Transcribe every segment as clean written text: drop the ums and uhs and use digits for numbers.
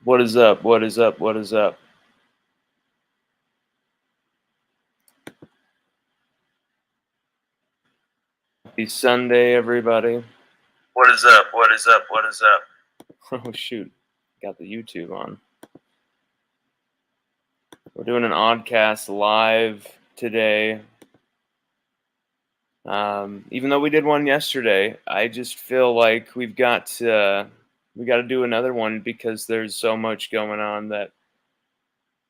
What is up? What is up? What is up? Happy Sunday, everybody. What is up? What is up? What is up? Oh, shoot. Got the YouTube on. We're doing an Odcast live today. Even though we did one yesterday, I just feel like we got to do another one because there's so much going on that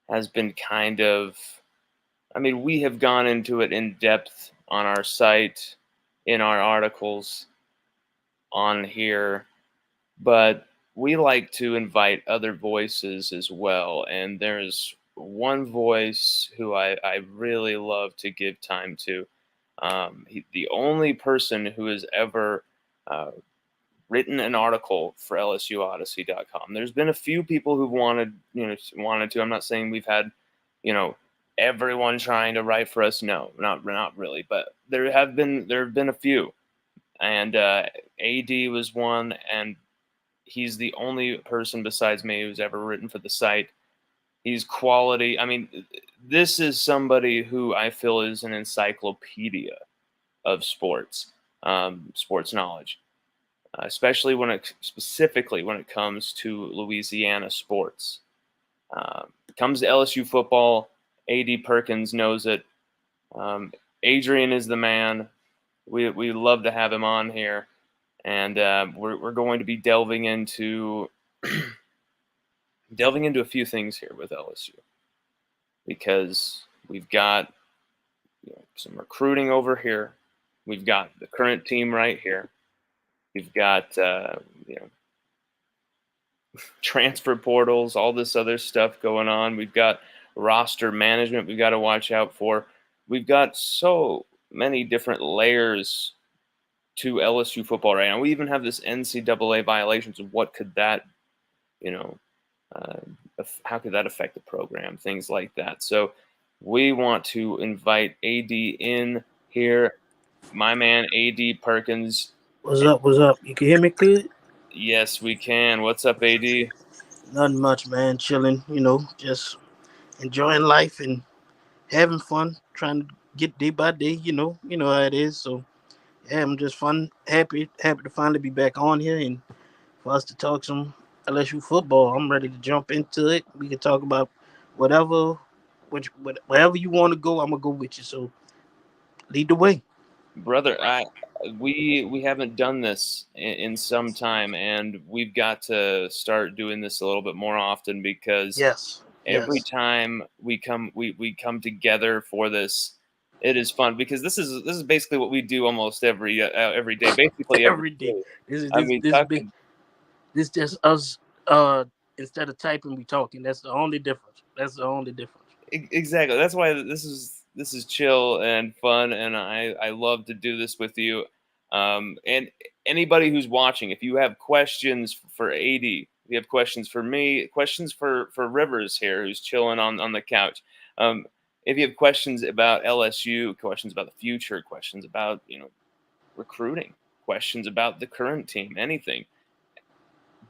has been kind of. I mean, we have gone into it in depth on our site, in our articles, on here, but we like to invite other voices as well. And there's one voice who I really love to give time to. The only person who has ever uh, written an article for LSUODYSSEY.COM. There's been a few people who've wanted to. I'm not saying we've had, everyone trying to write for us. No, not really. But there have been a few, and AD was one, and he's the only person besides me who's ever written for the site. He's quality. I mean, this is somebody who I feel is an encyclopedia of sports, sports knowledge, especially specifically when it comes to Louisiana sports. Comes to LSU football, A.D Perkins knows it. Adrian is the man. We love to have him on here, and we're going to be delving into a few things here with LSU, because we've got some recruiting over here. We've got the current team right here. We've got transfer portals, all this other stuff going on. We've got roster management we've got to watch out for. We've got so many different layers to LSU football right now. We even have this NCAA violations. Of what could that, how could that affect the program? Things like that. So we want to invite AD in here. My man, AD Perkins. What's up? What's up? You can hear me clear? Yes, we can. What's up, AD? Nothing much, man. Chilling, just enjoying life and having fun, trying to get day by day, you know how it is. So yeah, I'm just happy to finally be back on here and for us to talk some LSU football. I'm ready to jump into it. We can talk about whatever, wherever you want to go. I'm gonna go with you. So lead the way, Brother. We haven't done this in some time, and we've got to start doing this a little bit more often, because yes. every time we come together for this, it is fun, because this is basically what we do almost every day, basically every Every day. day. This is I this mean, this big. talking This just us. Instead of typing, we talking. That's the only difference. exactly. That's why this is chill and fun, and I love to do this with you. And anybody who's watching, if you have questions for AD, if you have questions for me, questions for Rivers here, who's chilling on the couch. If you have questions about LSU, questions about the future, questions about recruiting, questions about the current team, anything,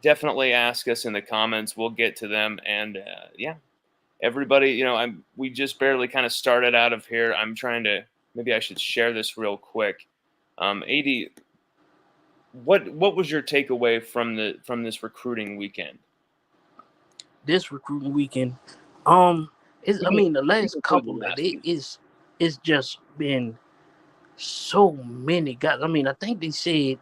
definitely ask us in the comments. We'll get to them, and everybody, we just barely kind of started out of here. I'm trying to, maybe I should share this real quick. AD, what was your takeaway from this recruiting weekend? This recruiting weekend, Even the you last can put it in couple of last it week. is it's just been so many guys. I think they said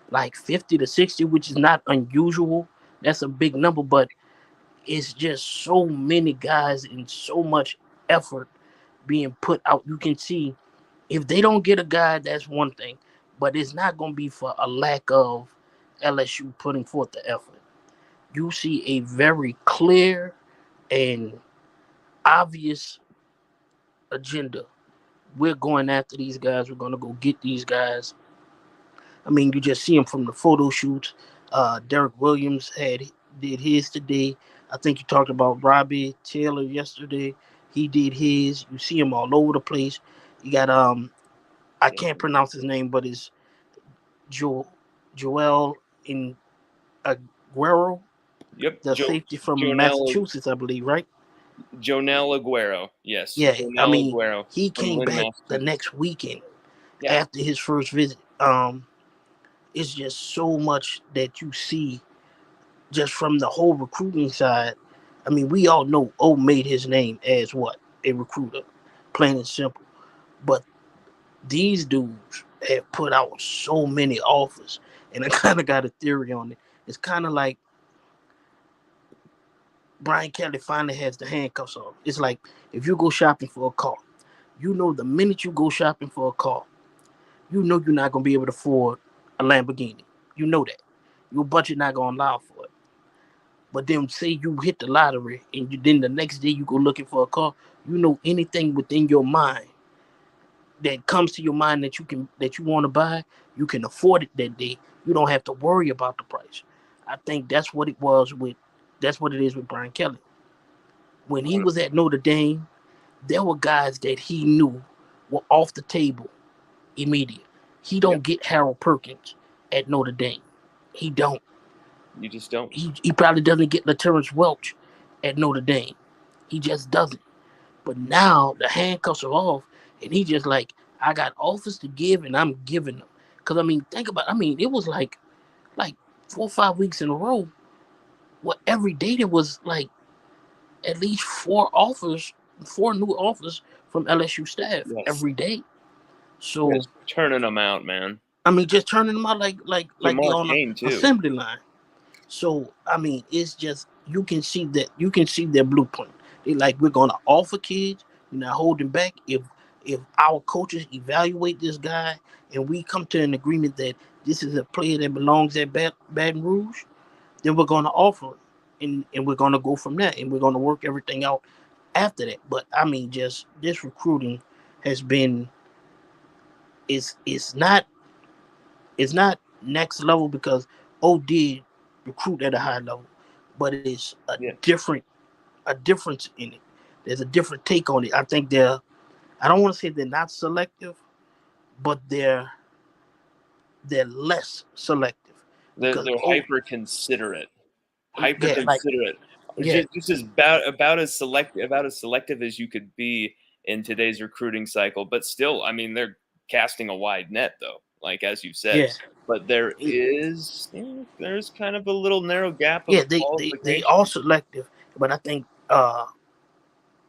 like 50 to 60, which is not unusual. That's a big number, but it's just so many guys and so much effort being put out. You can see if they don't get a guy, that's one thing, but it's not going to be for a lack of LSU putting forth the effort. You see a very clear and obvious agenda. We're going after these guys. We're going to go get these guys. You just see them from the photo shoots. Derek Williams did his today. I think you talked about Robbie Taylor yesterday. He did his. You see him all over the place. You got I can't pronounce his name, but it's Joel in Aguero. Yep. the safety from Jonell Massachusetts, I believe, right? Aguero. Yes, Yeah, I Jonell mean, Aguero he from came Lynn, back the Massachusetts. next weekend Yeah. after his first visit. It's just so much that you see just from the whole recruiting side. I mean, we all know O made his name as what? A recruiter, plain and simple. But these dudes have put out so many offers, and I kind of got a theory on it. It's kind of like Brian Kelly finally has the handcuffs on. It's like if you go shopping for a car, you know the minute you go shopping for a car, you know you're not gonna be able to afford a Lamborghini. You know that. Your budget not gonna allow for it. But then say you hit the lottery and then the next day you go looking for a car, you know anything within your mind that comes to your mind that you want to buy, you can afford it that day. You don't have to worry about the price. I think that's what it is with Brian Kelly. When he was at Notre Dame, there were guys that he knew were off the table immediate. He Yep. don't get Harold Perkins at Notre Dame. He don't. You just don't. He probably doesn't get LaTerrence Welch at Notre Dame. He just doesn't. But now the handcuffs are off, and he just like, I got offers to give, and I'm giving them. Cause I mean, think about. I mean, it was like 4 or 5 weeks in a row. Where every day there was like at least four new offers from LSU staff Yes. every day. So Yes. Turning them out, man. I mean, just turning them out like they Jamar on a Cain too. assembly line. So I mean, it's just you can see their blueprint. They like we're gonna offer kids, we're not holding back. If our coaches evaluate this guy and we come to an agreement that this is a player that belongs at Baton Rouge, then we're gonna offer him, and we're gonna go from there, and we're gonna work everything out after that. But I mean, just this recruiting has been it's not it's not next level because O did recruit at a high level, but it's Yeah. a difference in it. There's a different take on it. I think I don't want to say they're not selective, but they're less selective They're because oh hyper considerate. Hyper yeah, like considerate. yeah, Just as about as selective as you could be in today's recruiting cycle. But still, I mean, they're casting a wide net, though. Like as you said, yeah, but there's kind of a little narrow gap yeah. of They are qualifications. selective, but I think O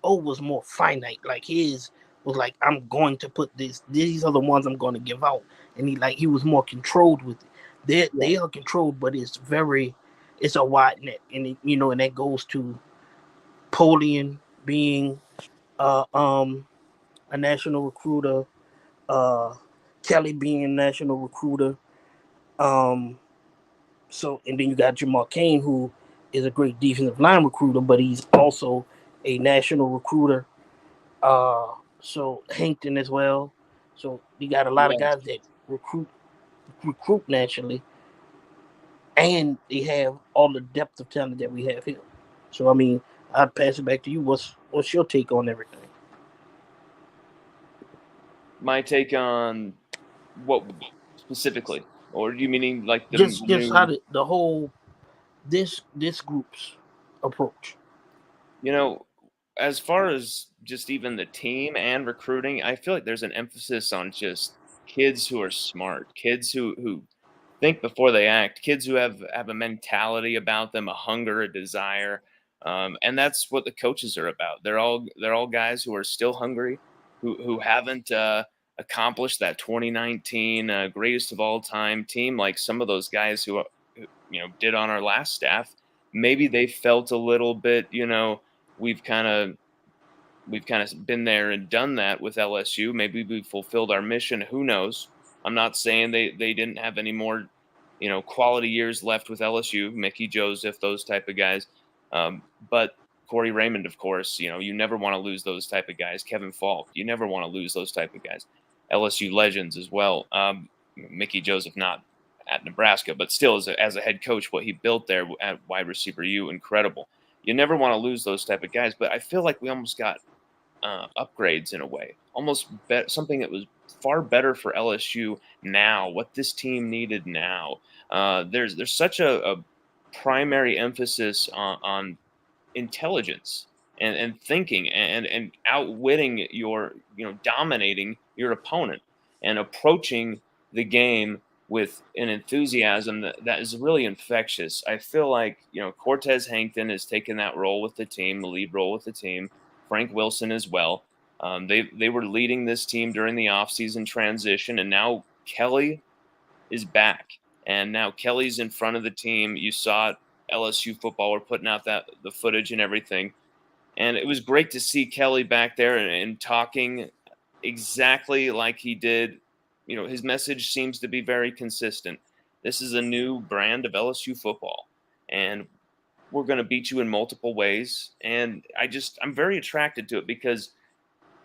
was more finite. Like his was like, I'm going to put this. These are the ones I'm going to give out, and he was more controlled with it. Yeah, They are controlled, but it's a wide net, and and that goes to Polian being uh um a national recruiter, uh Kelly being a national recruiter. Um, so and then you got Jamar Cain, who is a great defensive line recruiter, but he's also a national recruiter. So Hankton as well. So you got a lot of yes. guys that recruit nationally, and they have all the depth of talent that we have here. So I mean, I'd pass it back to you. What's your take on everything? My take on what specifically, or do you meaning like the Just how new? the whole this group's approach. You know, as far as just even the team and recruiting, I feel like there's an emphasis on just kids who are smart, kids who think before they act, kids who have a mentality about them, a hunger, a desire, and that's what the coaches are about. They're all guys who are still hungry, who haven't accomplished that 2019 greatest of all time team like some of those guys who did on our last staff. Maybe they felt a little bit, we've kind of we've kind of been there and done that with LSU. Maybe we fulfilled our mission. Who knows? I'm not saying they didn't have any more, quality years left with LSU. Mickey Joseph, those type of guys. But Corey Raymond, of course, you never want to lose those type of guys. Kevin Falk, you never want to lose those type of guys. LSU legends as well. Mickey Joseph, not at Nebraska, but still as a head coach, what he built there at wide receiver incredible. You never want to lose those type of guys. But I feel like we almost got upgrades in a way, almost something that was far better for LSU now. What this team needed now. There's such a primary emphasis on intelligence and thinking and outwitting dominating your opponent and approaching the game with an enthusiasm that is really infectious. I feel like, Cortez Hankton has taken that role with the team, the lead role with the team. Frank Wilson as well. They were leading this team during the offseason transition, and now Kelly is back. And now Kelly's in front of the team. You saw it, LSU football. We're putting out the footage and everything. And it was great to see Kelly back there and talking exactly like he did. His message seems to be very consistent. This is a new brand of LSU football, and we're going to beat you in multiple ways. And I'm very attracted to it because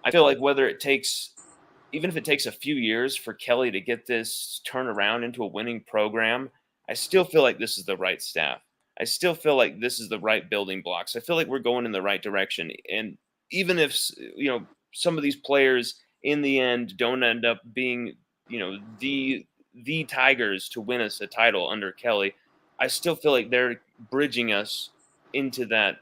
I feel like even if it takes a few years for Kelly to get this turned around into a winning program, I still feel like this is the right staff. I still feel like this is the right building blocks. I feel like we're going in the right direction. And even if, some of these players in the end don't end up being, the Tigers to win us a title under Kelly, I still feel like they're bridging us into that,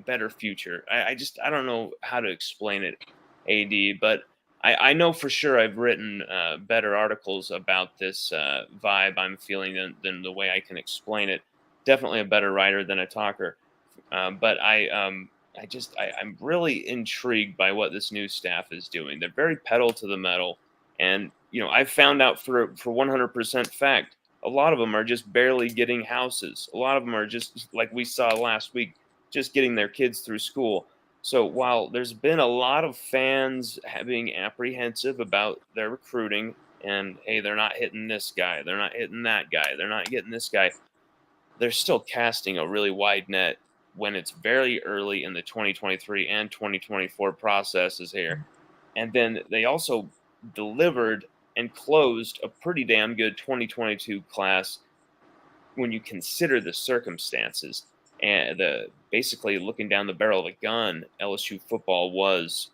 better future. I don't know how to explain it, AD, but I know for sure I've written better articles about this vibe I'm feeling than the way I can explain it. Definitely a better writer than a talker, but I'm really intrigued by what this new staff is doing. They're very pedal to the metal, and I found out for 100% fact, a lot of them are just barely getting houses. A lot of them are just like we saw last week, just getting their kids through school. So while there's been a lot of fans being apprehensive about their recruiting and, hey, they're not hitting this guy, they're not hitting that guy, they're not getting this guy, they're still casting a really wide net when it's very early in the 2023 and 2024 processes here. And then they also delivered and closed a pretty damn good 2022 class when you consider the circumstances and basically looking down the barrel of a gun LSU football was,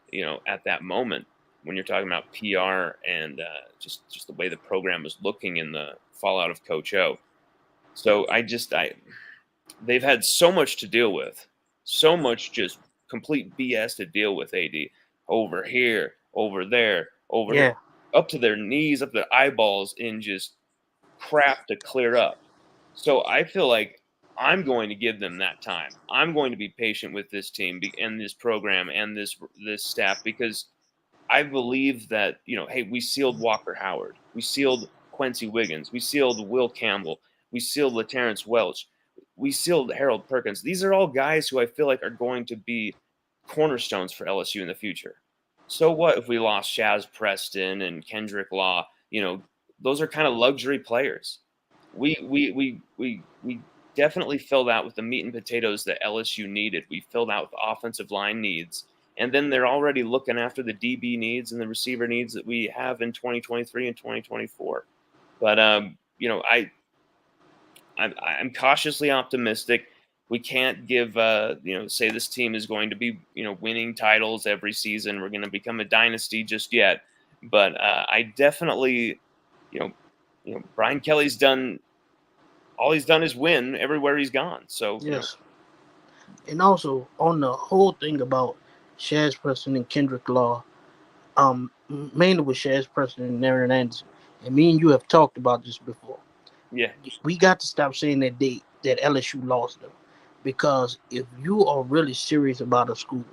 at that moment when you're talking about PR and just the way the program was looking in the fallout of Coach O. So they've had so much to deal with, so much just complete BS to deal with. AD over here, over there, over here, up to their knees, up to their eyeballs in just crap to clear up. So I feel like I'm going to give them that time. I'm going to be patient with this team and this program and this staff because I believe that, hey, we sealed Walker Howard. We sealed Quincy Wiggins. We sealed Will Campbell. We sealed LaTerrence Welch. We sealed Harold Perkins. These are all guys who I feel like are going to be cornerstones for LSU in the future. So what if we lost Shaz Preston and Kendrick Law? Those are kind of luxury players. We definitely filled out with the meat and potatoes that LSU needed. We filled out with offensive line needs. And then they're already looking after the DB needs and the receiver needs that we have in 2023 and 2024. But, I'm cautiously optimistic. We can't say this team is going to be, winning titles every season. We're going to become a dynasty just yet. But I definitely, Brian Kelly's done all he's done is win everywhere he's gone. So yes. And also on the whole thing about Shaz Preston and Kendrick Law, mainly with Shaz Preston and Aaron Anderson, and me and you have talked about this before. Yeah, we got to stop saying that LSU lost them, because if you are really serious about a school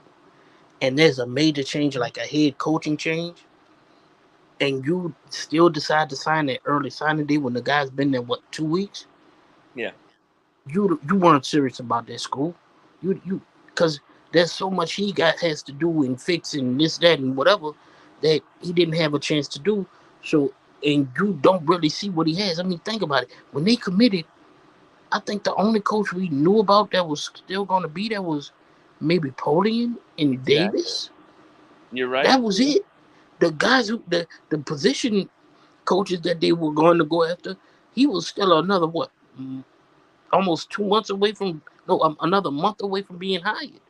and there's a major change like a head coaching change, and you still decide to sign that early signing day when the guy's been there 2 weeks, yeah, you weren't serious about that school. You because there's so much has to do in fixing this, that, and whatever that he didn't have a chance to do. So, and you don't really see what he has. I mean, think about it. When they committed, I think the only coach we knew about that was still going to be there was maybe Polian and Davis. You're right. That was it. The guys the position coaches that they were going to go after, he was still another almost 2 months away from another month away from being hired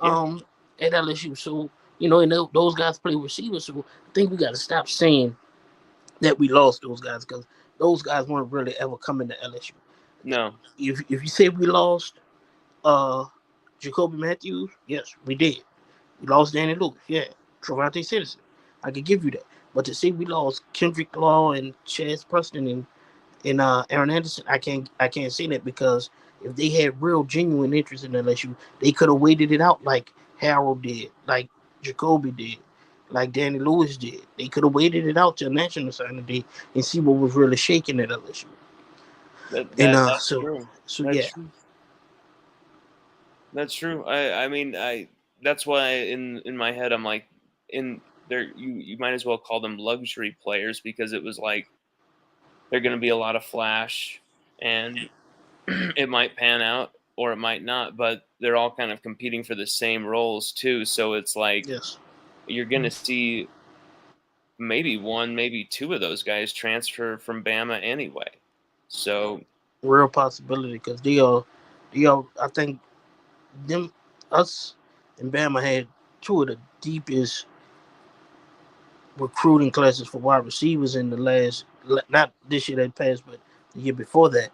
at LSU. So and those guys play receivers. So I think we got to stop saying that we lost those guys, because those guys weren't really ever coming to LSU. No. If you say we lost Jacoby Matthews, yes, we did. We lost Danny Lewis, yeah. Travante Citizen, I could give you that. But to say we lost Kendrick Law and Chaz Preston and Aaron Anderson, I can't say that, because if they had real genuine interest in LSU, they could have waited it out like Harold did, like Jacoby did, like Danny Lewis did. They could have waited it out till National Signing Day and see what was really shaking at LSU. And That's so true. so That's yeah, true. That's true. I mean, that's why in my head I'm like, in there you might as well call them luxury players, because it was like they're going to be a lot of flash, and it might pan out or it might not, but they're all kind of competing for the same roles too. So it's like yes, you're going to see maybe one, maybe two of those guys transfer from Bama anyway. So real possibility, because they are. I think them us and Bama had two of the deepest recruiting classes for wide receivers in the last, not this year that passed, but the year before that.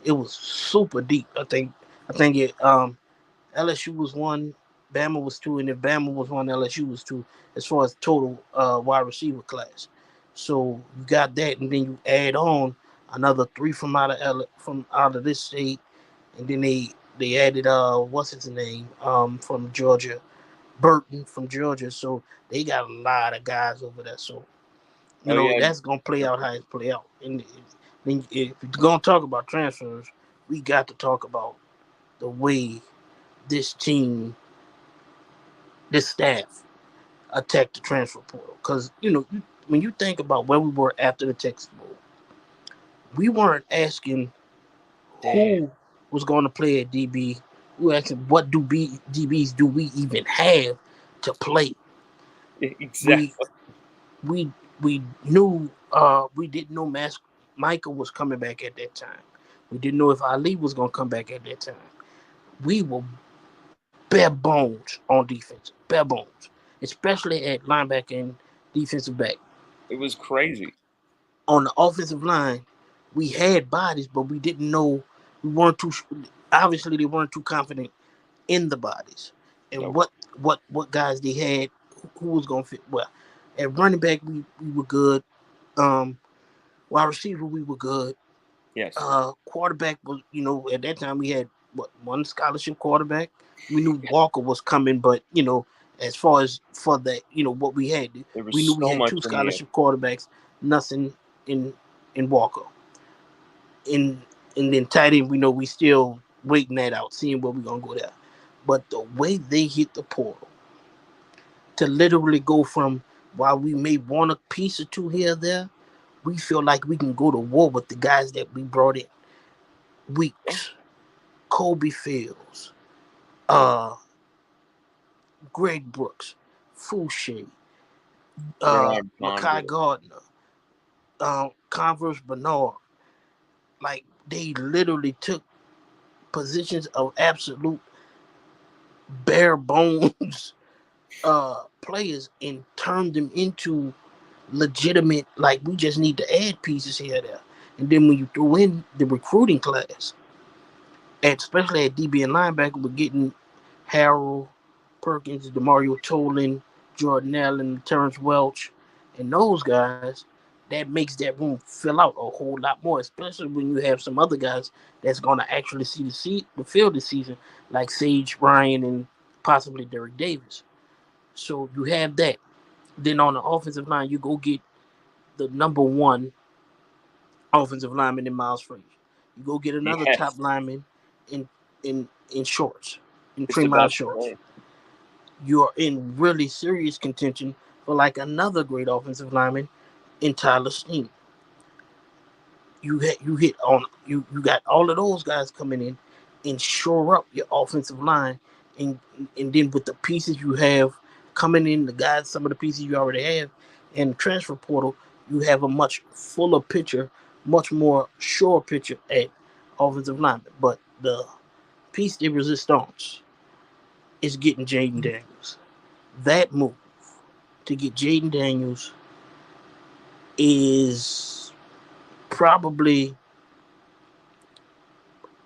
It was super deep. I think it LSU was one, Bama was two, and if Bama was one, LSU was two, as far as total wide receiver class. So you got that, and then you add on another three from out of this state, and then they added what's his name from Georgia, Burton from Georgia. So they got a lot of guys over there. So oh yeah, that's gonna play out how it play out. And then if you're gonna talk about transfers, we got to talk about the way this team, this staff, attacked the transfer portal. Because when you think about where we were after the Texas Bowl, we weren't asking damn. who was going to play at DB. We were asking what DBs do we even have to play. We Exactly. we we knew we didn't know Michael was coming back at that time. We didn't know if Ali was gonna come back at that time. We were bare bones on defense, bare bones, especially at linebacker and defensive back. It was crazy. On the offensive line, we had bodies, but we didn't know. We weren't too. Obviously, they weren't too confident in the bodies and Nope. what guys they had, who was gonna fit well. At running back, we were good. Um, Wide receiver, we were good. Yes. Quarterback was, at that time we had one scholarship quarterback. We knew Walker was coming, but as far as for the what we had, There was we knew we so had much two in the air. scholarship quarterbacks, nothing in Walker. In and then tight end, we know we still waiting that out, seeing where we're gonna go there. But the way they hit the portal to literally go from, while we may want a piece or two here or there, we feel like we can go to war with the guys that we brought in. Yeah. Weeks, Kobe Fields, uh, Greg Brooks, Fouché, Bernard Makai Converse. Gardner, Converse Bernard. Like, they literally took positions of absolute bare bones players and turned them into legitimate. Like, we just need to add pieces here and there. And then when you throw in the recruiting class, especially at DB and linebacker, we're getting Harold Perkins, Demario Tolan, Jordan Allen, Terrence Welch, and those guys. That makes that room fill out a whole lot more, especially when you have some other guys that's going to actually see the field this season, like Sage Ryan and possibly Derek Davis. So you have that. Then on the offensive line, you go get the number one offensive lineman in Miles Frazier. You go get another top Yes. lineman in in shorts, in It's Tremont about the shorts. same. You're in really serious contention for like another great offensive lineman in Tyler Steen. You got all of those guys coming in and shore up your offensive line, and and then with the pieces you have coming in, the guys, some of the pieces you already have, and the transfer portal, you have a much fuller picture, much more sure picture at offensive lineman. But the piece de resistance is getting Jaden Daniels. That move to get Jaden Daniels is probably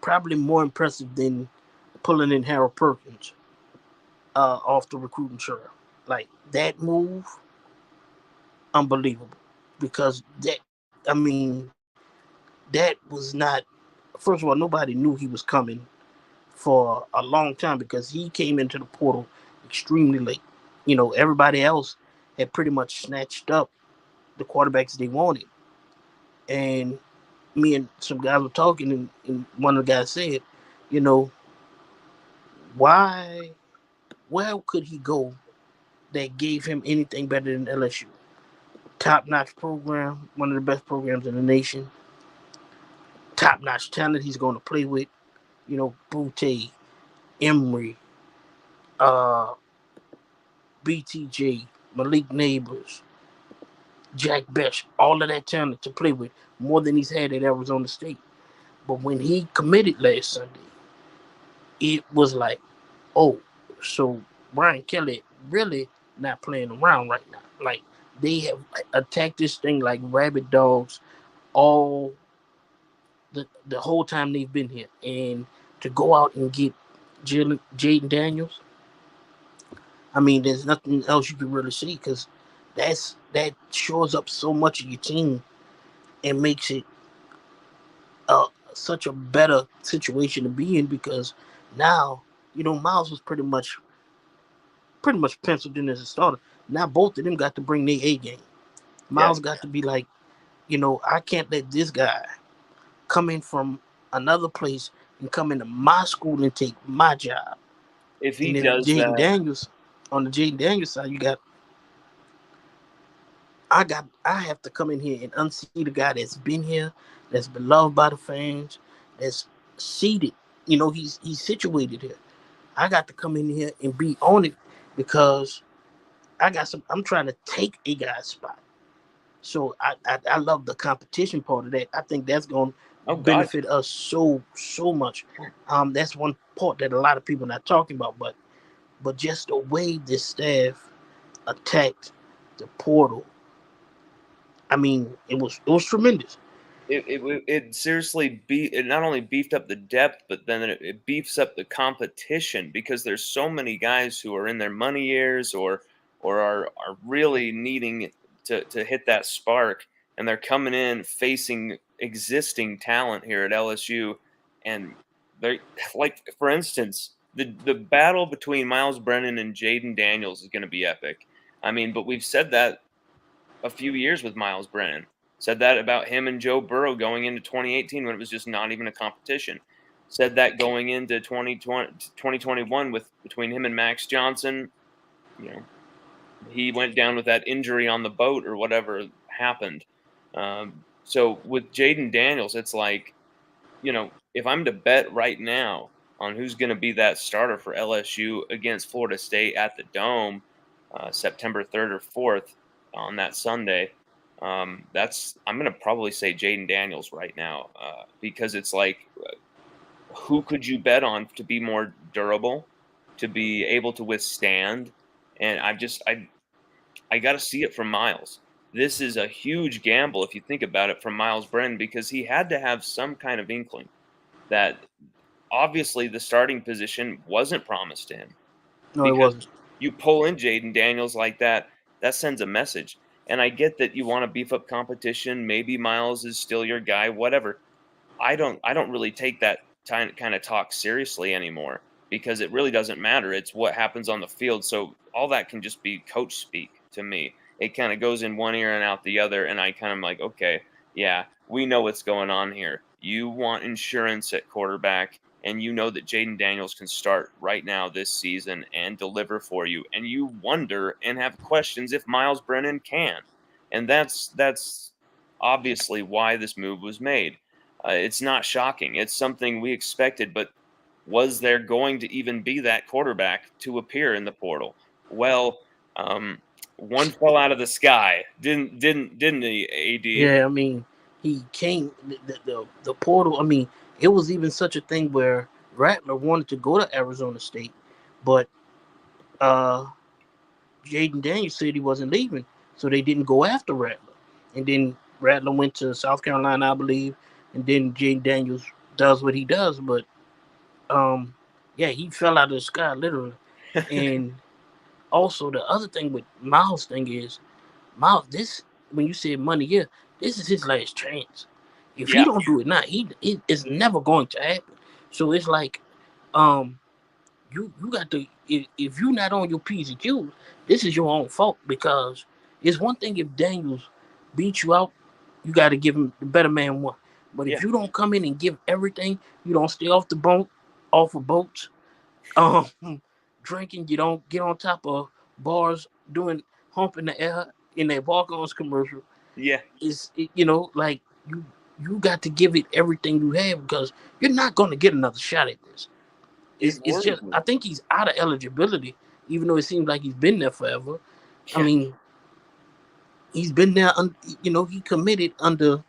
probably more impressive than pulling in Harold Perkins off the recruiting trail. Like that move, unbelievable. Because that was not. First of all, nobody knew he was coming for a long time because he came into the portal extremely late. Everybody else had pretty much snatched up the quarterbacks they wanted. And me and some guys were talking, and one of the guys said, you know, why, where could he go that gave him anything better than LSU? Top notch program, one of the best programs in the nation, top notch talent he's going to play with, Butte, Emery, uh, BTJ, Malik Neighbors, Jack Besh, all of that talent to play with, more than he's had at Arizona State. But when he committed last Sunday, it was like, oh, so Brian Kelly really not playing around right now. Like they have attacked this thing like rabid dogs all the whole time they've been here, and to go out and get Jaden Daniels, I mean, there's nothing else you can really see because that shores up so much of your team and makes it such a better situation to be in because now Miles was pretty much penciled in as a starter. Now both of them got to bring their A game. Yeah. Miles got to be like, I can't let this guy come in from another place and come into my school and take my job. If he And if does Jaden that, Daniels on the Jaden Daniels side, I have to come in here and unsee the guy that's been here, that's beloved by the fans, that's seated. He's situated here. I got to come in here and be on it because I'm trying to take a guy's spot. So I love the competition part of that. I think that's going to oh God, benefit us so much. That's one part that a lot of people are not talking about, but just the way this staff attacked the portal, I mean, it was tremendous. it seriously it not only beefed up the depth, but then it beefs up the competition because there's so many guys who are in their money years or are really needing to hit that spark, and they're coming in facing existing talent here at LSU, and they're like, for instance, the battle between Miles Brennan and Jaden Daniels is going to be epic. I mean, but we've said that a few years with Miles Brennan. Said that about him and Joe Burrow going into 2018 when it was just not even a competition. Said that going into 2021 with between him and Max Johnson. You know, he went down with that injury on the boat or whatever happened. So with Jaden Daniels, it's like, if I'm to bet right now on who's going to be that starter for LSU against Florida State at the Dome, September 3rd or 4th on that Sunday, that's I'm going to probably say Jaden Daniels right now because it's like, who could you bet on to be more durable, to be able to withstand? And I got to see it from Miles. This is a huge gamble if you think about it from Miles Brennan because he had to have some kind of inkling that obviously the starting position wasn't promised to him No, it because wasn't. you pull in Jaden Daniels like that, that sends a message. And I get that you want to beef up competition. Maybe Miles is still your guy, whatever. I don't really take that kind of talk seriously anymore because it really doesn't matter. It's what happens on the field. So all that can just be coach speak to me. It kind of goes in one ear and out the other, and I kind of like, okay, yeah, we know what's going on here. You want insurance at quarterback, and you know that Jaden Daniels can start right now this season and deliver for you, and you wonder and have questions if Miles Brennan can, and that's obviously why this move was made. It's not shocking. It's something we expected, but was there going to even be that quarterback to appear in the portal? Well, um, one fell out of the sky, didn't he, AD? Yeah, I mean, he came the portal. I mean, it was even such a thing where Rattler wanted to go to Arizona State, but uh, Jaden Daniels said he wasn't leaving, so they didn't go after Rattler. And then Rattler went to South Carolina, I believe, and then Jaden Daniels does what he does, but um, yeah, he fell out of the sky literally. And also the other thing with Miles thing is Miles. This when you said money, yeah, this is his last chance. If he Yeah, don't do it now, it is never going to happen. So it's like, um, you got to if you not on your P's and Q's, this is your own fault because it's one thing if Daniels beat you out, you got to give him the better man one. But yeah, if you don't come in and give everything, you don't stay off the boat, off of boats, um, drinking, you don't get on top of bars doing hump in the air in that walk-ons commercial. yeah. Like you got to give it everything you have because you're not going to get another shot at this. It It's worries just me. I think he's out of eligibility, even though it seems like he's been there forever. I Yeah. mean, he's been there. He committed under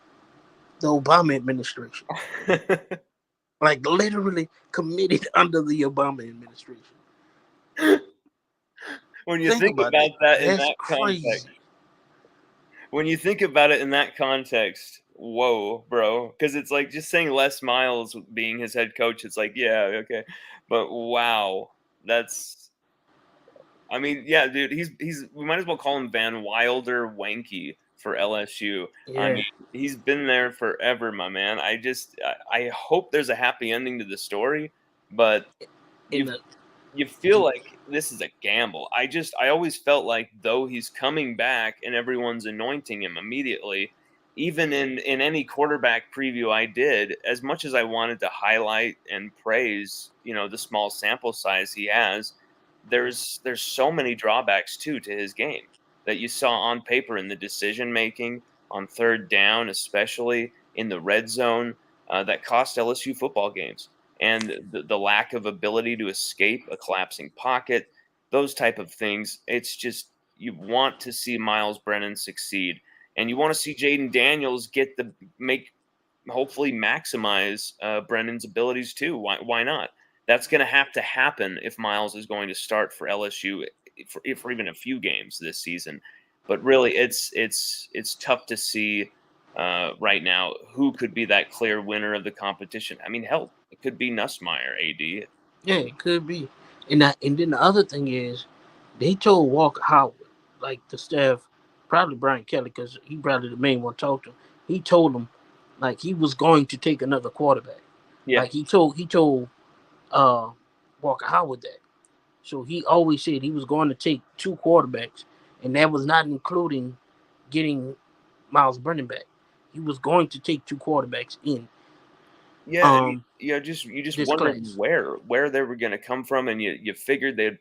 the Obama administration, like literally committed under the Obama administration. When you Think think about about that. that in That's that context, crazy. when you think about it in that context, whoa, bro. Because it's like just saying Les Miles being his head coach, it's like, yeah, okay. But wow, that's, I mean, yeah, dude, we might as well call him Van Wilder Wanky for LSU. I Yeah, mean, he's been there forever, my man. I hope there's a happy ending to the story, but in you you feel the like this is a gamble. I always felt like though he's coming back and everyone's anointing him immediately, even in any quarterback preview I did, as much as I wanted to highlight and praise, the small sample size he has, there's so many drawbacks too to his game that you saw on paper in the decision making on third down, especially in the red zone, that cost LSU football games and the lack of ability to escape a collapsing pocket, those type of things. It's just you want to see Miles Brennan succeed, and you want to see Jaden Daniels get the make hopefully maximize Brennan's abilities too. Why not? That's going to have to happen if Miles is going to start for LSU for even a few games this season. But really, it's tough to see right now who could be that clear winner of the competition. I mean, hell, it could be Nussmeyer, AD. Yeah, it could be. And then the other thing is, they told Walker Howard, like the staff, probably Brian Kelly, because he probably the main one talked to him. He told him, like he was going to take another quarterback. Yeah, Like he told uh Walker Howard that. So he always said he was going to take two quarterbacks, and that was not including getting Miles Brennan back. He was going to take two quarterbacks in yeah, and um you just this wondered class. where they were going to come from, and you figured they'd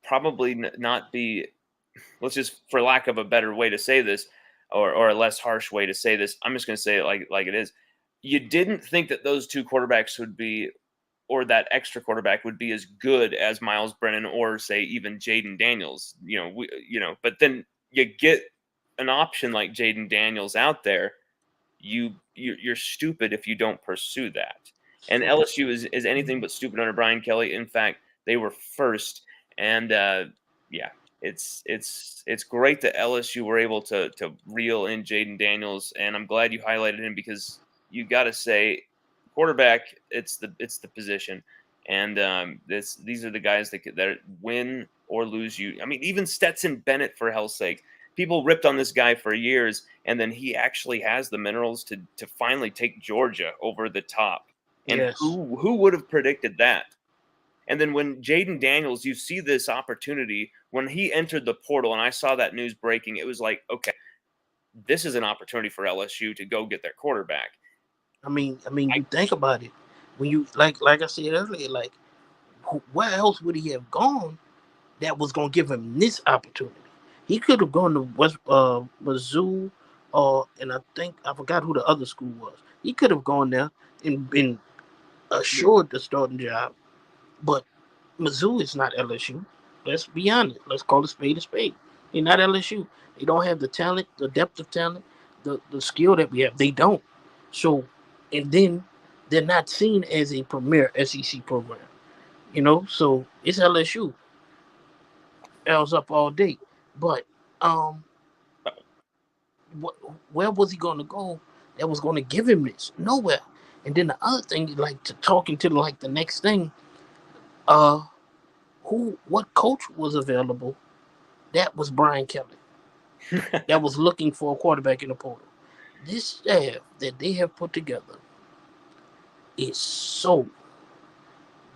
probably not be. Let's just, for lack of a better way to say this, or a less harsh way to say this, I'm just going to say it like it is. You didn't think that those two quarterbacks would be, or that extra quarterback would be as good as Miles Brennan or say even Jaden Daniels. But then you get an option like Jaden Daniels out there. You're stupid if you don't pursue that. And Stupid. LSU is anything but stupid under Brian Kelly. In fact, they were first, and yeah, it's great that LSU were able to reel in Jaden Daniels, and I'm glad you highlighted him because you got to say quarterback. It's the position, and these are the guys that win or lose you. I mean, even Stetson Bennett, for hell's sake, people ripped on this guy for years, and then he actually has the minerals to finally take Georgia over the top. And Yes. who would have predicted that? And then when Jaden Daniels, you see this opportunity when he entered the portal, and I saw that news breaking. It was like, okay, this is an opportunity for LSU to go get their quarterback. I mean, I, you think about it. When you like I said earlier, like where else would he have gone that was gonna give him this opportunity? He could have gone to West Mizzou, or and I think I forgot who the other school was. He could have gone there and been assured the starting job. But Mizzou is not LSU. Let's be honest. Let's call a spade a spade. They're not LSU. They don't have the talent, the depth of talent, the skill that we have. They don't. So, and then they're not seen as a premier SEC program. So it's LSU. L's up all day. But um, wh- where was he going to go that was going to give him this? Nowhere. And then the other thing, like to talking to like the next thing, uh, what coach was available? That was Brian Kelly. That was looking for a quarterback in the portal. This staff that they have put together is so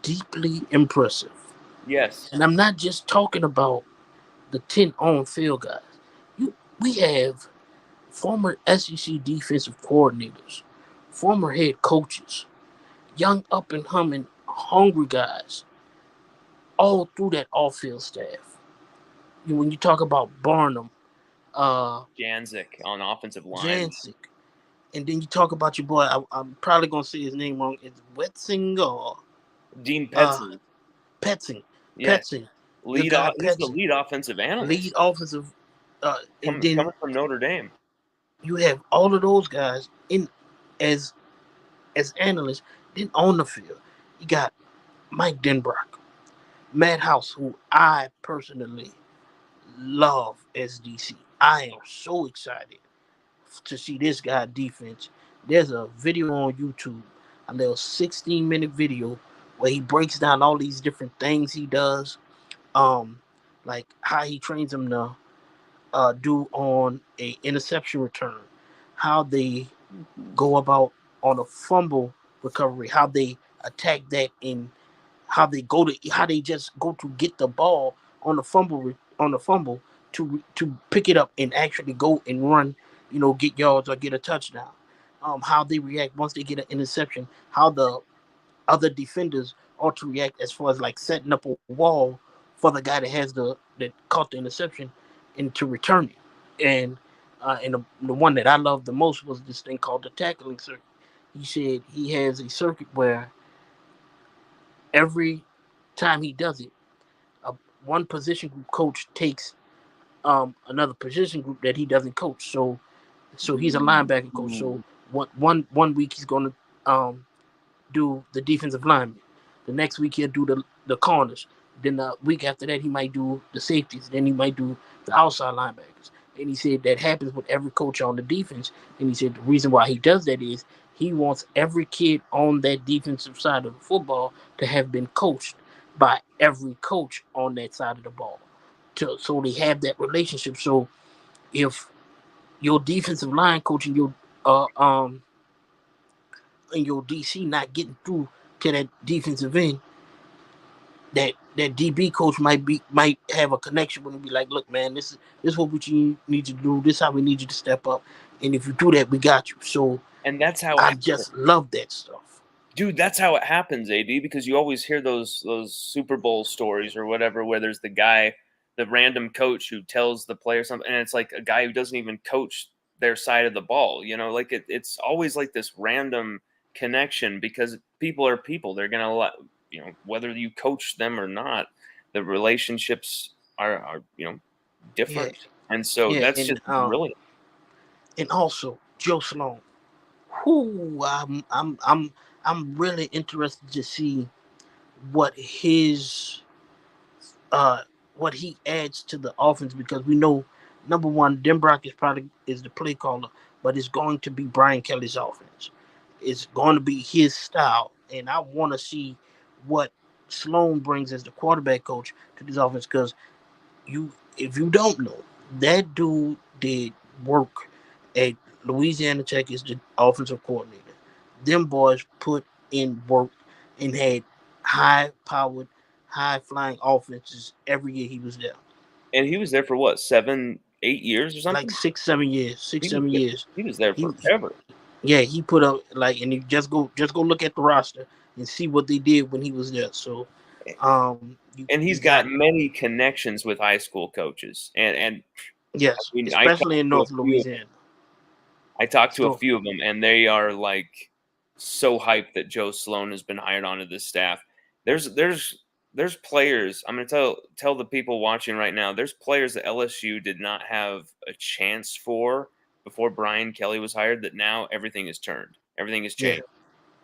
deeply impressive. Yes. And I'm not just talking about the 10 on field guys. We have former SEC defensive coordinators, former head coaches, young up and humming, hungry guys, all through that off field staff. When you talk about Barnum, Janzik on offensive line. Jancic, and then you talk about your boy, I'm probably going to say his name wrong, it's Wetzing or Dean uh, Petzing. Petzing. Yes. Petzing. Your guy He's the Petzing, lead offensive lead analyst offensive. And then coming from Notre Dame. you have all of those guys in as analysts, then on the field. You got Mike Denbrock, Matt House, who I personally love as DC. I am so excited to see this guy defense. There's a video on YouTube, a little 16-minute video where he breaks down all these different things he does, um, like how he trains them to do on a interception return, how they go about on a fumble recovery, how they attack that in how they just go to get the ball on the fumble to pick it up and actually go and run, get yards or get a touchdown. How they react once they get an interception, how the other defenders ought to react as far as like setting up a wall for the guy that has that caught the interception and to return it. And the one that I loved the most was this thing called the tackling circuit. He said he has a circuit where every time he does it, uh, one position group coach takes another position group that he doesn't coach. So he's a linebacker coach. So one week he's going to do the defensive lineman. The next week he'll do the corners. Then the week after that he might do the safeties. Then he might do the outside linebackers. And he said that happens with every coach on the defense. And he said the reason why he does that is he wants every kid on that defensive side of the football to have been coached by every coach on that side of the ball. So they have that relationship. So if your defensive line coach uh um and your DC not getting through to that defensive end, that DB coach might have a connection with him, be like, look, man, this is what we need to do. This is how we need you to step up, and if you do that, we got you. So And that's how it I happens. just love that stuff. Dude, that's how it happens, AD, because you always hear those Super Bowl stories or whatever where there's the random coach who tells the player something, and it's like a guy who doesn't even coach their side of the ball. Like it's always like this random connection because people are people. They're gonna whether you coach them or not, the relationships are Yeah, different, and so yeah, that's just brilliant. and also Joe Sloan, who I'm really interested to see what his what he adds to the offense, because we know number one, Denbrock is the play caller, but it's going to be Brian Kelly's offense. It's going to be his style, and I want to see what Sloan brings as the quarterback coach to this offense. Because if you don't know, that dude did work at Louisiana Tech as the offensive coordinator. Them boys put in work and had high powered, high flying offenses every year he was there. And he was there for what, 7, 8 years or Like something? 6, 7 years, He six, was 7 years. he was there He, forever. yeah, he put up like, and you just go look at the roster and see what they did when he was there. So, And you he's got, got many connections with high school coaches. And I yes, mean, especially in North Louisiana. I talked to a So few of them, and they are like so hyped that Joe Sloan has been hired onto this staff. There's players. I'm going to tell the people watching right now. There's players that LSU did not have a chance for before Brian Kelly was hired. That now everything is turned. Everything has yeah, changed.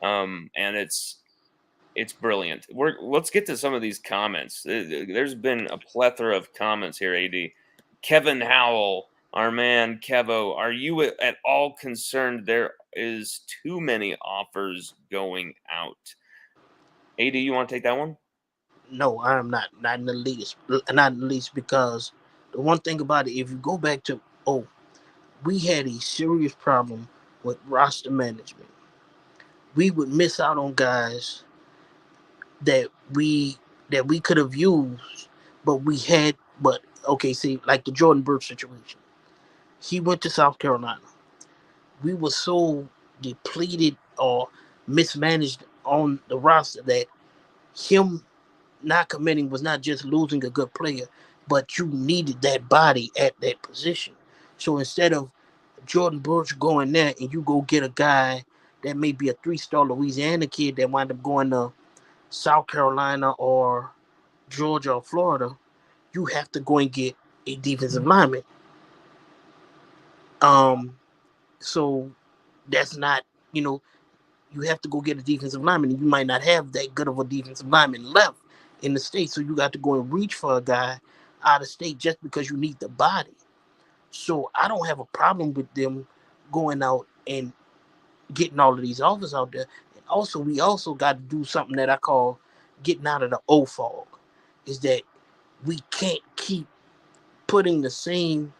And it's brilliant. Let's get to some of these comments. There's been a plethora of comments here. Ad Kevin Howell, our man Kevo, are you at all concerned is too many offers going out. AD, you want to take that one? No, I'm not in the least. Not in the least, because the one thing about it, if you go back to we had a serious problem with roster management. We would miss out on guys that we could have used, but we had. But okay, see, like the Jordan Birch situation, he went to South Carolina. We were so depleted or mismanaged on the roster that him not committing was not just losing a good player, but you needed that body at that position. So instead of Jordan Birch going there and you go get a guy that may be a 3-star Louisiana kid that wind up going to South Carolina or Georgia or Florida, you have to go and get a defensive lineman. Um, so that's not, you know, you have to go get a defensive lineman, and you might not have that good of a defensive lineman left in the state. So you got to go and reach for a guy out of state just because you need the body. So I don't have a problem with them going out and getting all of these offers out there. And also, we also got to do something that I call getting out of the O fog. Is that we can't keep putting the same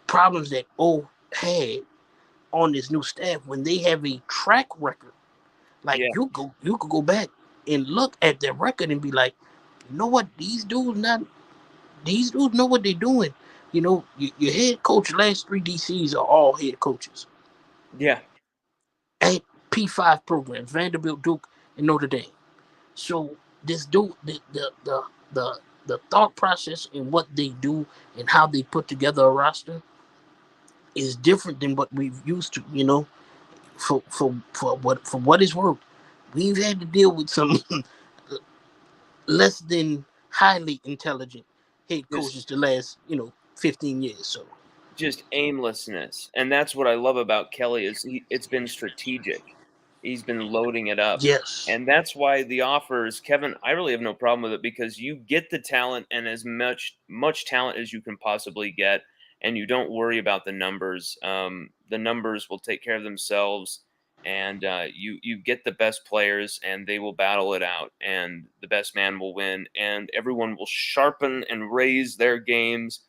problems that O had on this new staff when they have a track record. Like Yeah, you could go back and look at their record and be like, you know what, these dudes know what they're doing. You know, your head coach, last 3 DCs are all head coaches yeah, at P5 programs, Vanderbilt, Duke, and Notre Dame. So this dude, the thought process and what they do and how they put together a roster is different than what we've used to. You know, for what is worth, we've had to deal with some less than highly intelligent head just coaches the last 15 years. So just aimlessness, and that's what I love about Kelly is it's been strategic. He's been loading it up, yes, and that's why the offers, Kevin. I really have no problem with it because you get the talent and as much talent as you can possibly get, and you don't worry about the numbers. The numbers will take care of themselves, and you get the best players, and they will battle it out, and the best man will win, and everyone will sharpen and raise their games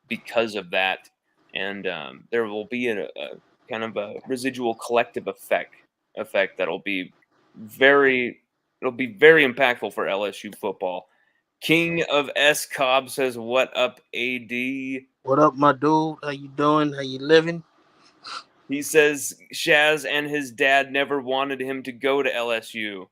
because of that, and there will be a kind of a residual collective effect that'll be very it'll be very impactful for LSU football. King of S Cobb says, "What up, AD?" what up, my dude? How you doing? How you living? He says Shaz and his dad never wanted him to go to LSU.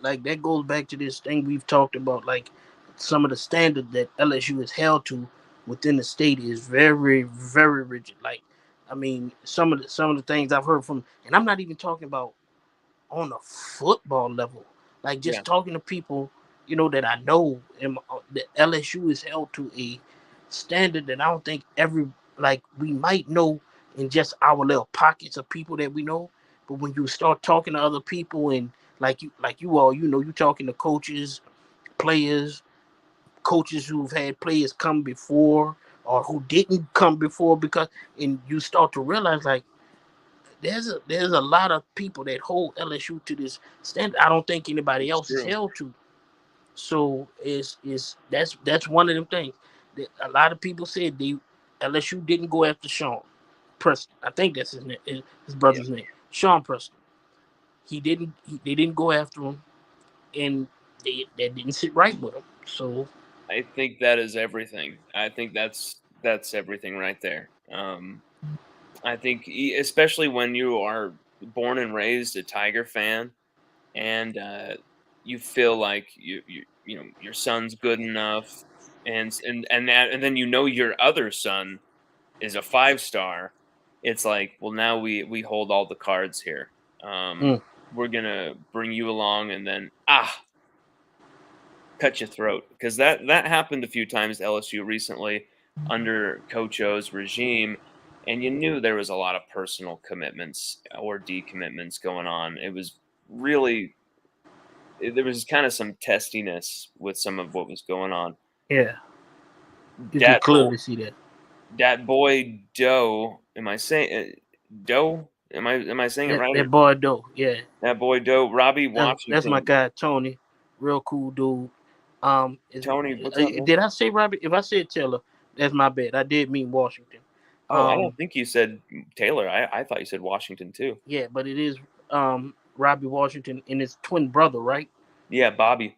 Like that goes back to this thing we've talked about. Like some of the standard that LSU is held to within the state is very, very rigid. Like, I mean, some of the things I've heard from, and I'm not even talking about on a football level. Like Yeah, just talking to people, that I know, and the LSU is held to a standard that I don't think like we might know in just our little pockets of people that we know, but when you start talking to other people and like you all, you talking to coaches, players, coaches who've had players come before or who didn't come before because and you start to realize like there's a lot of people that hold LSU to this standard. I don't think anybody it's else is true. held to. So that's one of them things. That a lot of people said LSU didn't go after Sean Preston. I think that's his name, his Yeah, brother's name, Sean Preston. They didn't go after him, and that didn't sit right with him. So I think that is everything. I think that's everything right there. I think, especially when you are born and raised a Tiger fan, and you feel like your son's good enough, and then your other son is a 5 star. It's like, well, now we hold all the cards here. mm, We're gonna bring you along, and then cut your throat, because that happened a few times to LSU recently under Coach O's regime, and you knew there was a lot of personal commitments or decommitments going on. It was really there was kind of some testiness with some of what was going on. yeah, you could Dat boy, clearly see that. dat boy Doe, am I saying Doe? Am I saying it right? That boy Doe, yeah. That boy Doe, Robbie That's my Washington. guy Tony, real cool dude. Tony, what's up, man? Did I say Robbie? If I said Taylor, that's my bad. I did mean Washington. Oh, I don't Um, think you said Taylor. I thought you said Washington too. yeah, but it is Robbie Washington and his twin brother, right? Yeah, Bobby.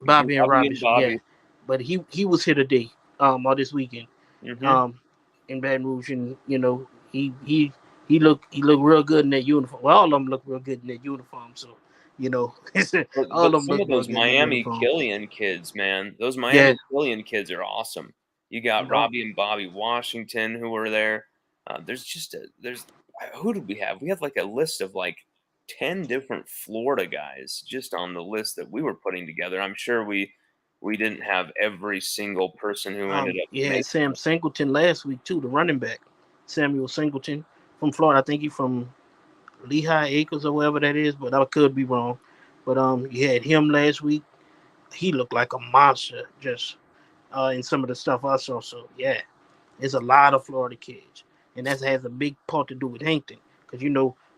Bobby and Robbie Robbie. and So yeah, Bobby. but he was here today, or this weekend, Mm-hmm. um, in Baton Rouge, and he looked real good in that uniform. Well, all of them look real good in that uniform. So, all of But them some look of real those good in the Miami uniform. Killian kids, man, those Yeah, Miami Killian kids are awesome. You got no, Robbie and Bobby Washington who were there. There's who did we have? We had like a list of like 10 different Florida guys just on the list that we were putting together. I'm sure we didn't have every single person who ended up yeah, making Sam it. Singleton last week too, the running back, Samuel Singleton from Florida. I think he's from Lehigh Acres or wherever that is, but I could be wrong. But you had him last week. He looked like a monster just in some of the stuff I saw. So yeah, there's a lot of Florida kids, and that has a big part to do with Hankton, because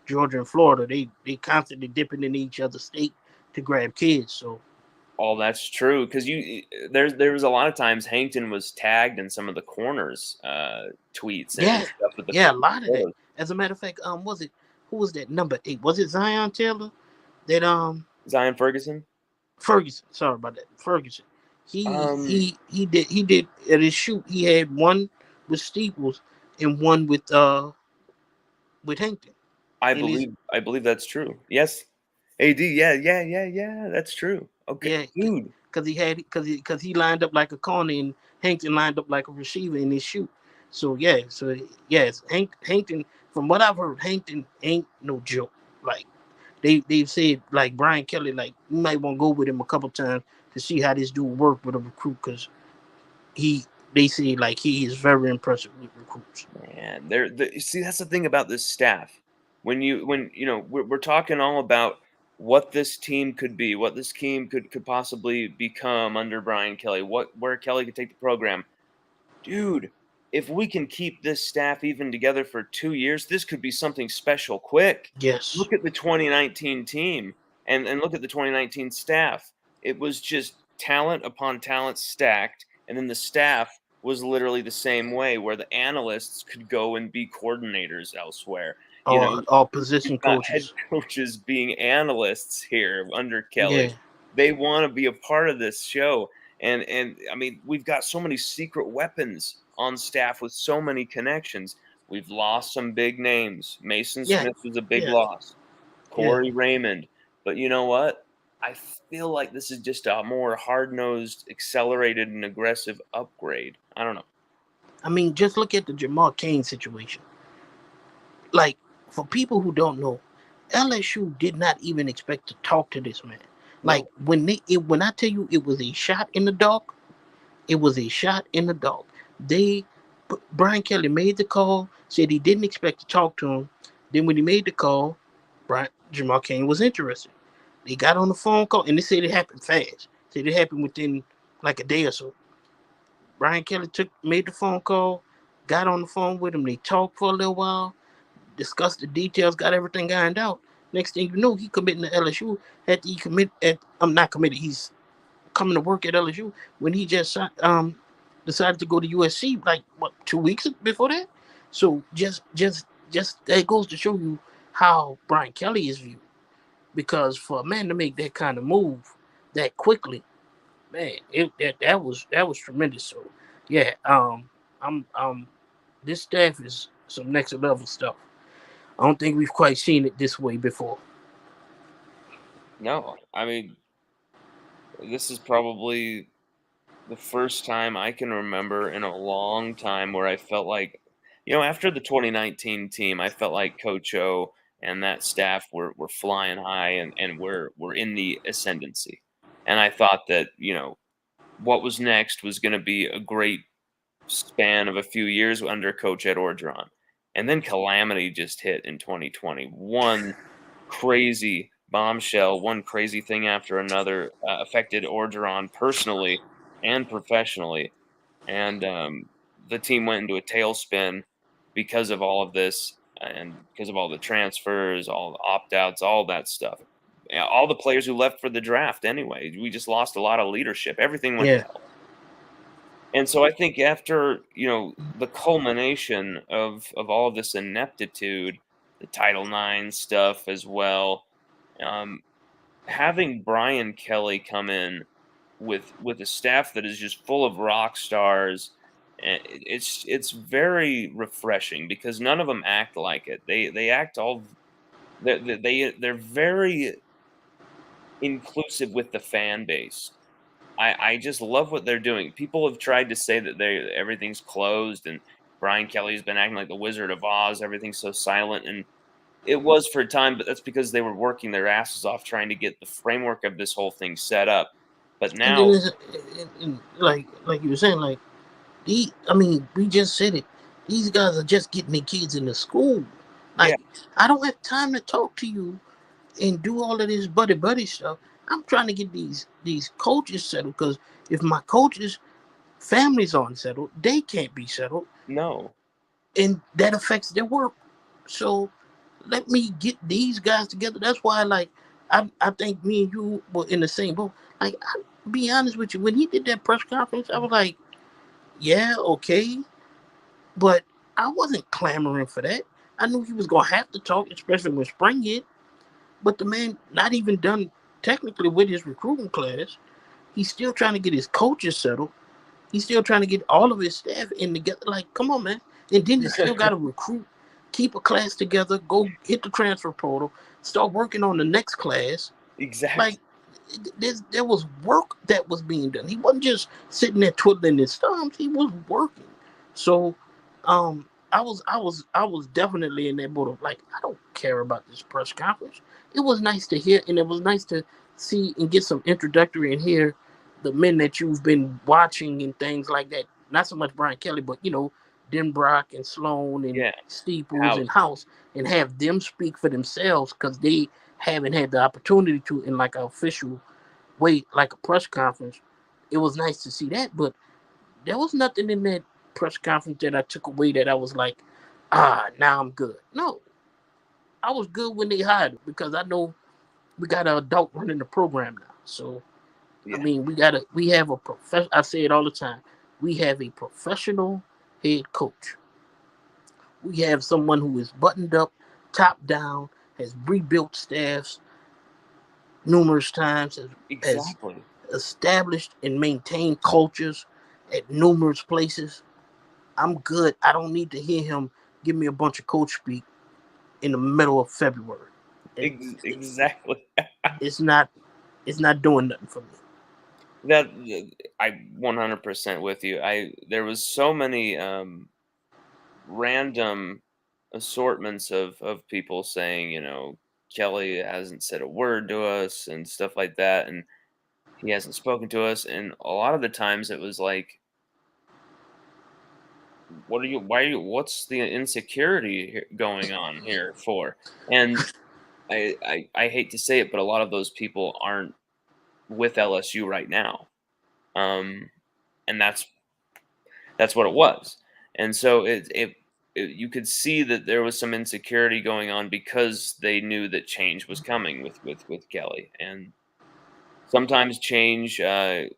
Georgia and Florida they constantly dipping in each other's state to grab kids. So All that's true because there was a lot of times Hankton was tagged in some of the corners tweets and yeah, stuff with yeah, a the lot of that. photos. As a matter of fact, was it who was that number 8? Was it Zion Taylor? That Zion Ferguson. Ferguson. Sorry about that, Ferguson. He Um, he he did at his shoot. He had one with Steeples and one with Hankton. And his I believe that's true. Yes, AD. Yeah, yeah, yeah, yeah. That's true. Okay, Yeah, dude. because he lined up like a corner and Hankton lined up like a receiver in his shoot. So yeah, yes, Hankton. From what I've heard, Hankton ain't no joke. Like they've said, like Brian Kelly, like you might want to go with him a couple times to see how this dude work with a recruit, because he they say like he is very impressive with recruits. Man, see that's the thing about this staff. When we're talking all about what this team could be, what this team could possibly become under Brian Kelly, where Kelly could take the program. Dude, if we can keep this staff even together for 2 years, this could be something special quick. Yes, Look at the 2019 team and look at the 2019 staff. It was just talent upon talent stacked, and then the staff was literally the same way where the analysts could go and be coordinators elsewhere. You know, all we've position got head coaches. coaches being analysts here under Kelly. Yeah, They want to be a part of this show. And I mean, we've got so many secret weapons on staff with so many connections. We've lost some big names. Mason yeah, Smith was a big yeah, loss. yeah. Corey Raymond. But you know what? I feel like this is just a more hard-nosed, accelerated, and aggressive upgrade. I don't know. I mean, just look at the Jamal Kane situation. Like, for people who don't know, LSU did not even expect to talk to this man. Like No, when I tell you it was a shot in the dark, it was a shot in the dark. They Brian Kelly made the call, said he didn't expect to talk to him. Then when he made the call, Jamal Kane was interested. They got on the phone call and they said it happened fast. Said it happened within like a day or so. Brian Kelly made the phone call, got on the phone with him. They talked for a little while, discussed the details, got everything ironed out. Next thing you know, he committing to LSU. Had he commit at I'm not committed. He's coming to work at LSU when he just decided to go to USC like what 2 weeks before that. So just that goes to show you how Brian Kelly is viewed. Because for a man to make that kind of move that quickly, man, that was tremendous. So yeah, I'm this staff is some next level stuff. I don't think we've quite seen it this way before. no. I mean, this is probably the first time I can remember in a long time where I felt like, after the 2019 team, I felt like Coach O and that staff were flying high and were in the ascendancy. And I thought that, what was next was going to be a great span of a few years under Coach Ed Orgeron. And then calamity just hit in 2020. One crazy bombshell, one crazy thing after another affected Orgeron personally and professionally. And the team went into a tailspin because of all of this. and because of all the transfers, all the opt-outs, all that stuff. Yeah, all the players who left for the draft anyway. We just lost a lot of leadership. Everything went to Yeah. hell. And so I think after, the culmination of all of this ineptitude, the Title IX stuff as well, um, having Brian Kelly come in with a staff that is just full of rock stars, it's very refreshing because none of them act like it. They act all they're very inclusive with the fan base. I just love what they're doing. People have tried to say that everything's closed and Brian Kelly's been acting like the Wizard of Oz. Everything's so silent, and it was for a time, but that's because they were working their asses off trying to get the framework of this whole thing set up. But And then now, like you were saying, like I mean, we just said it. These guys are just getting their kids into school. yeah, Like, I don't have time to talk to you and do all of this buddy stuff. I'm trying to get these coaches settled because if my coaches' families aren't settled, they can't be settled, no, and that affects their work. So let me get these guys together. That's why, like, I think me and you were in the same boat. Like, I be honest with you, when he did that press conference, I was like, yeah, okay, but I wasn't clamoring for that. I knew he was gonna have to talk, especially when spring hit. But the man, not even done technically with his recruiting class, he's still trying to get his coaches settled. He's still trying to get all of his staff in together. Like, come on, man. And then he still got to recruit, keep a class together, go hit the transfer portal, start working on the next class. exactly. Like, there was work that was being done. He wasn't just sitting there twiddling his thumbs. He was working. So, I was definitely in that boat of like, I don't care about this press conference. It was nice to hear, and it was nice to see and get some introductory and hear the men that you've been watching and things like that. Not so much Brian Kelly, but Denbrock and Sloan and Yeah, Steeples and house, House, and have them speak for themselves because they haven't had the opportunity to in like an official way, like a press conference. It was nice to see that, but there was nothing in that press conference that I took away that I was like, now I'm good. No, I was good when they hired him because I know we got an adult running the program now. So I yeah, mean, we have a professional. I say it all the time. We have a professional head coach. We have someone who is buttoned up, top down, has rebuilt staffs numerous times, has exactly. established and maintained cultures at numerous places. I'm good. I don't need to hear him give me a bunch of coach speak in the middle of February. It, it Exactly. it's not doing nothing for me. That I 100% with you. There was so many random assortments of people saying, Kelly hasn't said a word to us and stuff like that, and he hasn't spoken to us. And a lot of the times it was like, what are you? Why are you? What's the insecurity going on here for? And I hate to say it, but a lot of those people aren't with LSU right now, um, and that's what it was. And so you could see that there was some insecurity going on because they knew that change was coming with Kelly, and sometimes change can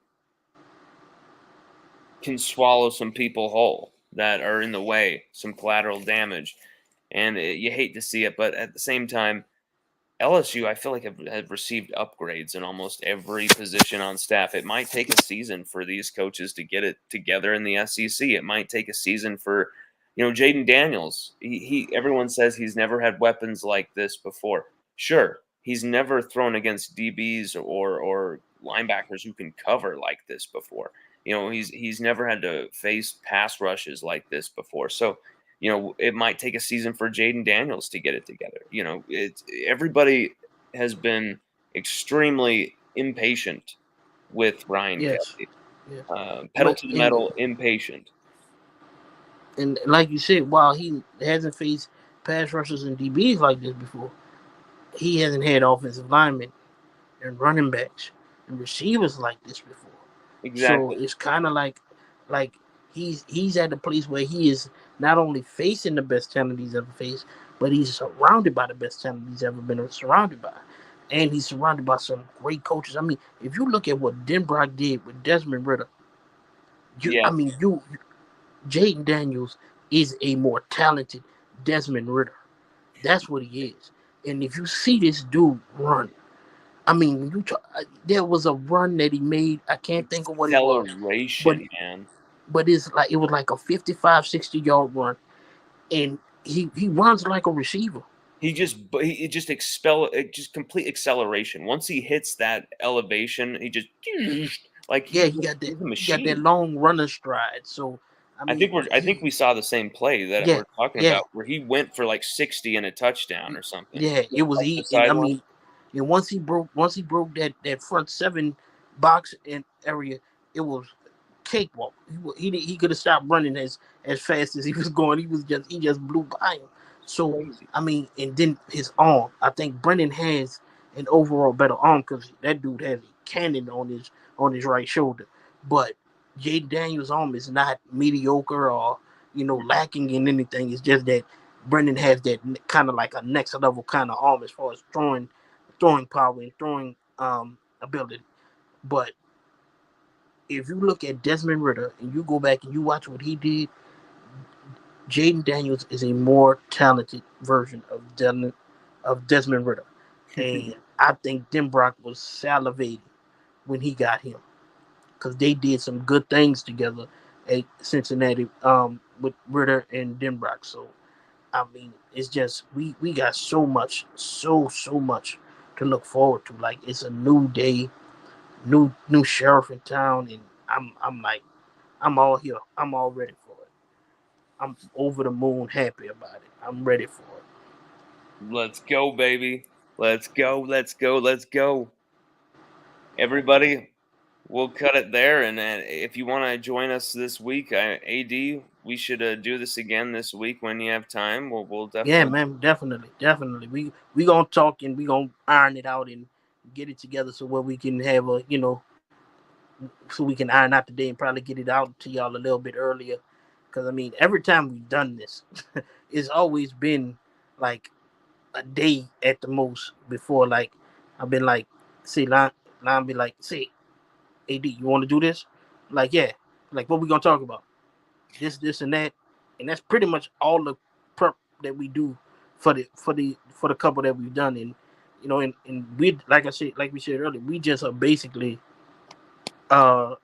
swallow some people whole that are in the way, some collateral damage, and you hate to see it, but at the same time, LSU, I feel like have received upgrades in almost every position on staff. It might take a season for these coaches to get it together in the SEC. It might take a season for, Jaden Daniels. Everyone says he's never had weapons like this before. Sure, he's never thrown against DBs or linebackers who can cover like this before. He's never had to face pass rushes like this before. So it might take a season for Jaden Daniels to get it together. It's everybody has been extremely impatient with Ryan Yes, Kelly. yes. Pedal But to the metal, impatient. like you said, while he hasn't faced pass rushers and DBs like this before, he hasn't had offensive linemen and running backs and receivers like this before. So Exactly. it's kind of like he's at a place where he is not only facing the best talent he's ever faced, but he's surrounded by the best talent he's ever been surrounded by. And he's surrounded by some great coaches. I mean, if you look at what Denbrock did with Desmond Ritter, Yeah, Jaden Daniels is a more talented Desmond Ritter. That's what he is. And if you see this dude run, I mean, there was a run that he made. I can't think of what it was, but acceleration, man. it was like a 55, 60 yard run, and he runs like a receiver. He just expel it, just complete acceleration. Once he hits that elevation, he just like Yeah, he's a he got that machine. long runner stride. So I mean, I think we saw the same play that yeah, we're talking yeah, about where he went for like 60 and a touchdown or something. yeah. It was Up the he, and I sideline. mean, and once he broke that front seven box and area, it was cakewalk. He could have stopped running as fast as he was going. He just blew by him. So Crazy. I mean, and then his arm. I think Brennan has an overall better arm because that dude has a cannon on his right shoulder. But Jaden Daniels' arm is not mediocre or lacking in anything. It's just that Brendan has that kind of like a next level kind of arm as far as throwing power and throwing ability. But if you look at Desmond Ritter and you go back and you watch what he did, Jaden Daniels is a more talented version of Desmond Ritter. And I think Denbrock was salivating when he got him because they did some good things together at Cincinnati with Ritter and Denbrock. So I mean, it's just we got so much to look forward to. Like it's a new day, new sheriff in town, and I'm like I'm all here. I'm all ready for it. I'm over the moon happy about it. I'm ready for it. Let's go, baby. Let's go. Let's go. Let's go. Everybody, we'll cut it there. And if you want to join us this week, AD, we should do this again this week when you have time. We'll Yeah, definitely. man, definitely. We gonna talk and we gonna iron it out and get it together so where we can have a so we can iron out the day and probably get it out to y'all a little bit earlier. Because I mean, every time we've done this, it's always been like a day at the most before. Like I've been like, see, line be like, see, AD, you want to do this? Like, yeah. Like, what we gonna talk about? This, and that, and that's pretty much all the prep that we do for the couple that we've done. And and we like we said earlier, we just are basically uh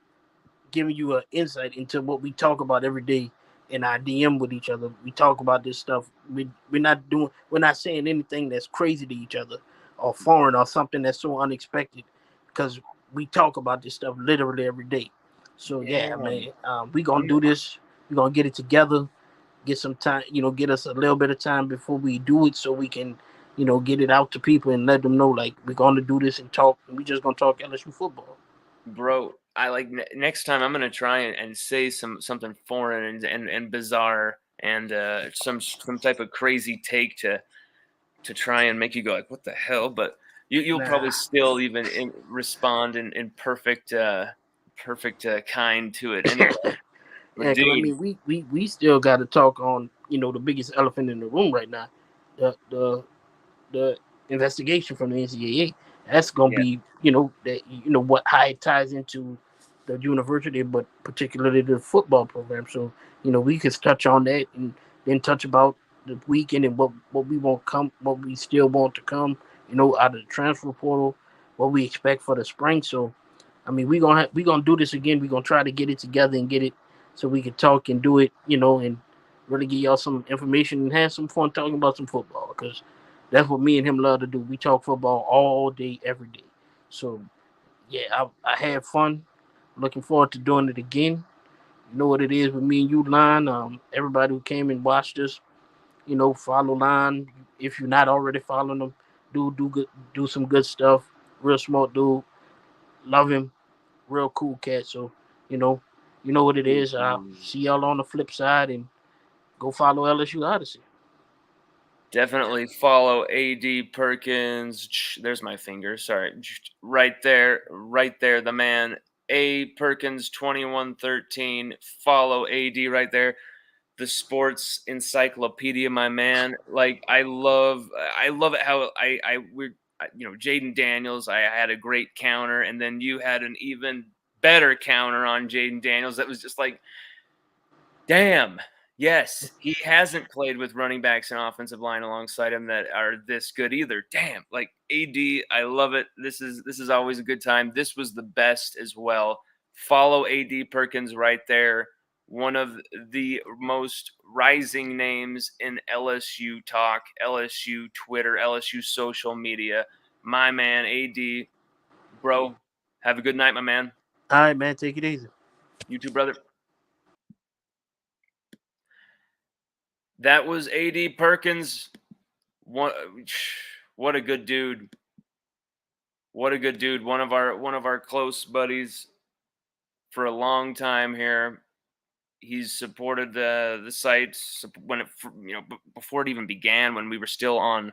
giving you an insight into what we talk about every day in our DM with each other. We talk about this stuff. We're not saying anything that's crazy to each other or foreign or something that's so unexpected because we talk about this stuff literally every day. So yeah, Yeah. man, we gonna do this. We gonna get it together. Get some time. Get us a little bit of time before we do it so we can. Get it out to people and let them know like we're gonna do this and talk. And we just gonna talk LSU football. Bro, I like next time I'm gonna try and say something foreign and bizarre and some type of crazy take to try and make you go like, what the hell? But you'll Nah. probably still even respond in perfect kind to it anyway. But Yeah, because I dude, mean, we still got to talk on the biggest elephant in the room right now, the the investigation from the NCAA. That's gonna yeah, be that what how it ties into the university, but particularly the football program. So we could touch on that and then touch about the weekend and what we want come, what we still want to come. Out of the transfer portal, what we expect for the spring. So I mean, we gonna do this again. We gonna try to get it together and get it so we can talk and do it, and really give y'all some information and have some fun talking about some football because that's what me and him love to do. We talk football all day, every day. So yeah, I had fun. Looking forward to doing it again. You know what it is with me and you, Line. Everybody who came and watched us, follow Line. If you're not already following him, do some good stuff. Real smart dude. Love him, real cool cat. So, you know, you know what it is. I'll see y'all on the flip side and go follow LSU Odyssey. definitely follow A.D Perkins. There's my finger. Sorry, right there. The man A Perkins 2113. Follow AD right there. the sports encyclopedia, my man. Like I love it how Jaden Daniels. I had a great counter, and then you had an even better counter on Jaden Daniels. That was just like, damn. Yes, he hasn't played with running backs and offensive line alongside him that are this good either. Damn, like AD, I love it. This is always a good time. This was the best as well. Follow AD Perkins right there. One of the most rising names in LSU talk, LSU Twitter, LSU social media. My man, AD, bro. Have a good night, my man. All right, man. Take it easy. You too, brother. That was A.D. Perkins. What a good dude. What a good dude. One of our close buddies for a long time here. He's supported the site when it before it even began, when we were still on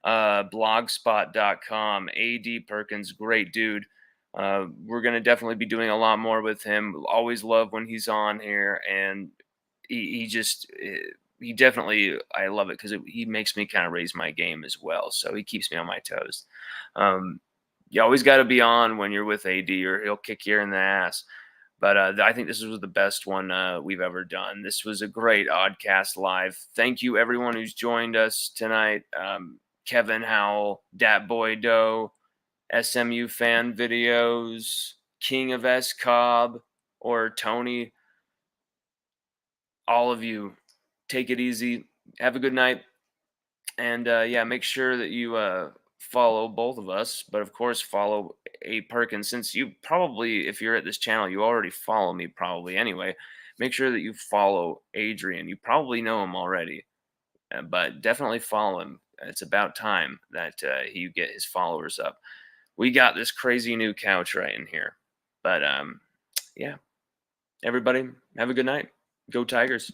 blogspot.com. A.D. Perkins, great dude. We're going to definitely be doing a lot more with him. Always love when he's on here, and he definitely, I love it because he makes me kind of raise my game as well. So he keeps me on my toes. You always got to be on when you're with AD, or he'll kick you in the ass. But I think this was the best one we've ever done. This was a great Odcast live. Thank you, everyone who's joined us tonight. Kevin Howell, Dat Boy Doe, SMU Fan Videos, King of S Cobb, or Tony. All of you, take it easy. Have a good night. And make sure that you follow both of us, but of course follow A Perkins, since you probably, if you're at this channel, you already follow me probably anyway. Make sure that you follow Adrian. You probably know him already, but definitely follow him. It's about time that he get his followers up. We got this crazy new couch right in here. But yeah, everybody have a good night. Go Tigers.